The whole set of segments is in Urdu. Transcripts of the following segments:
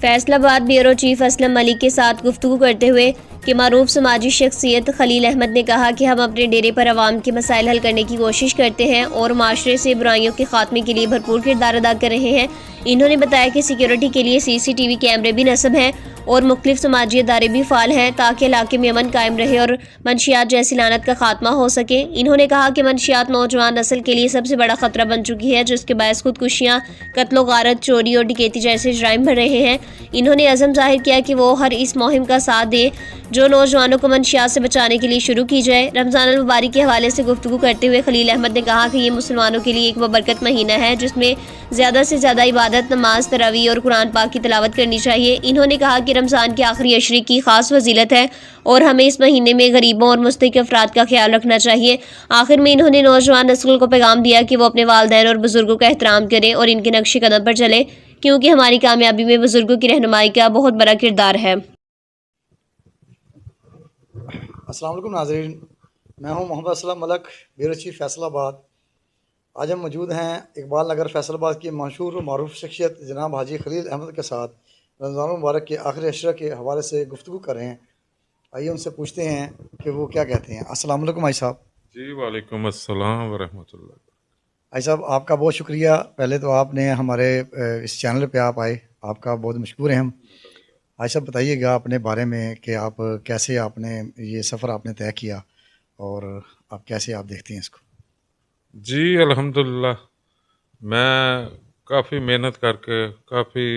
فیصل آباد بیورو چیف اسلم ملک کے ساتھ گفتگو کرتے ہوئے کہ معروف سماجی شخصیت خلیل احمد نے کہا کہ ہم اپنے ڈیرے پر عوام کے مسائل حل کرنے کی کوشش کرتے ہیں اور معاشرے سے برائیوں کے خاتمے کے لیے بھرپور کردار ادا کر رہے ہیں۔ انہوں نے بتایا کہ سیکیورٹی کے لیے CCTV کیمرے بھی نصب ہیں اور مختلف سماجی ادارے بھی فعال ہیں تاکہ علاقے میں امن قائم رہے اور منشیات جیسی لعنت کا خاتمہ ہو سکے۔ انہوں نے کہا کہ منشیات نوجوان نسل کے لیے سب سے بڑا خطرہ بن چکی ہے، جس کے باعث خودکشیاں، قتل و غارت، چوری اور ڈکیتی جیسے جرائم بڑھ رہے ہیں۔ انہوں نے عزم ظاہر کیا کہ وہ ہر اس مہم کا ساتھ دیں جو نوجوانوں کو منشیات سے بچانے کے لیے شروع کی جائے۔ رمضان المبارک کے حوالے سے گفتگو کرتے ہوئے خلیل احمد نے کہا کہ یہ مسلمانوں کے لیے ایک ببرکت مہینہ ہے جس میں زیادہ سے زیادہ عبادت، نماز، تراویح اور قرآن پاک کی تلاوت کرنی چاہیے۔ انہوں نے کہا کہ رمضان کے آخری عشرے کی خاص فضیلت ہے اور ہمیں اس مہینے میں غریبوں اور مستحق افراد کا خیال رکھنا چاہیے۔ آخر میں انہوں نے نوجوان نسل کو پیغام دیا کہ وہ اپنے والدین اور بزرگوں کا احترام کریں اور ان کے نقش قدم پر چلیں، کیونکہ ہماری کامیابی میں بزرگوں کی رہنمائی کا بہت بڑا کردار ہے۔ السلام علیکم ناظرین، میں ہوں محمد اسلم ملک، بیورو چیف فیصل آباد۔ آج ہم موجود ہیں اقبال نگر فیصل آباد کی مشہور و معروف شخصیت جناب حاجی خلیل احمد کے ساتھ رمضان المبارک کے آخری عشرہ کے حوالے سے گفتگو کر رہے ہیں۔ آئیے ان سے پوچھتے ہیں کہ وہ کیا کہتے ہیں۔ السلام علیکم حاجی صاحب۔ جی وعلیکم السلام ورحمۃ اللہ۔ حاجی صاحب آپ کا بہت شکریہ، پہلے تو آپ نے ہمارے اس چینل پہ آپ آئے، آپ کا بہت مشکور ہیں ہم۔ حاجی صاحب بتائیے گا اپنے بارے میں کہ آپ کیسے آپ نے یہ سفر آپ نے طے کیا اور آپ کیسے آپ دیکھتے ہیں اس کو۔ جی الحمدللہ، میں کافی محنت کر کے، کافی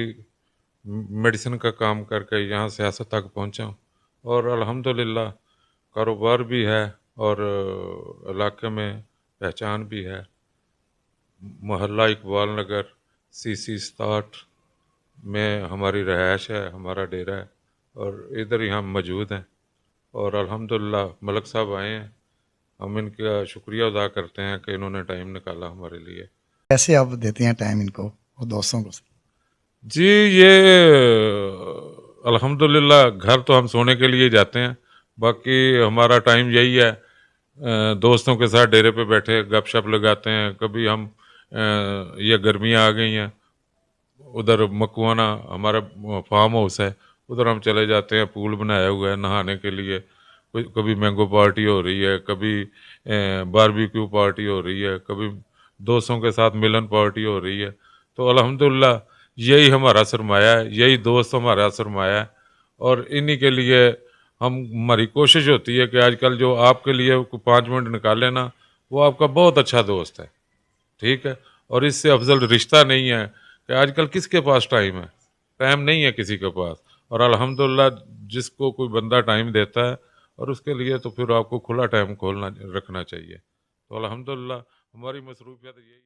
میڈیسن کا کام کر کے یہاں سیاست تک پہنچا ہوں، اور الحمدللہ کاروبار بھی ہے اور علاقے میں پہچان بھی ہے۔ محلہ اقبال نگر CC 67 میں ہماری رہائش ہے، ہمارا ڈیرہ ہے، اور ادھر ہی ہم موجود ہیں، اور الحمدللہ ملک صاحب آئے ہیں، ہم ان کا شکریہ ادا کرتے ہیں کہ انہوں نے ٹائم نکالا ہمارے لیے۔ کیسے آپ دیتے ہیں ٹائم ان کو اور دوستوں کو؟ جی یہ الحمدللہ گھر تو ہم سونے کے لیے جاتے ہیں، باقی ہمارا ٹائم یہی ہے، دوستوں کے ساتھ ڈیرے پہ بیٹھے گپ شپ لگاتے ہیں۔ کبھی ہم یہ گرمیاں آ گئی ہیں، ادھر مکوانا ہمارا فارم ہاؤس ہے، ادھر ہم چلے جاتے ہیں، پول بنایا ہوا ہے نہانے کے لیے، کبھی مینگو پارٹی ہو رہی ہے، کبھی باربیکیو پارٹی ہو رہی ہے، کبھی دوستوں کے ساتھ ملن پارٹی ہو رہی ہے۔ تو الحمدللہ یہی ہمارا سرمایہ ہے، یہی دوست ہمارا سرمایہ ہے، اور انہی کے لیے ہماری کوشش ہوتی ہے کہ آج کل جو آپ کے لیے 5 منٹ نکالے نا، وہ آپ کا بہت اچھا دوست ہے، ٹھیک ہے، اور اس سے افضل رشتہ نہیں ہے کہ آج کل کس کے پاس ٹائم ہے، ٹائم نہیں ہے کسی کے پاس، اور الحمدللہ جس کو کوئی بندہ ٹائم دیتا ہے اور اس کے لیے تو پھر آپ کو کھلا ٹائم رکھنا چاہیے۔ تو الحمدللہ ہماری مصروفیت یہی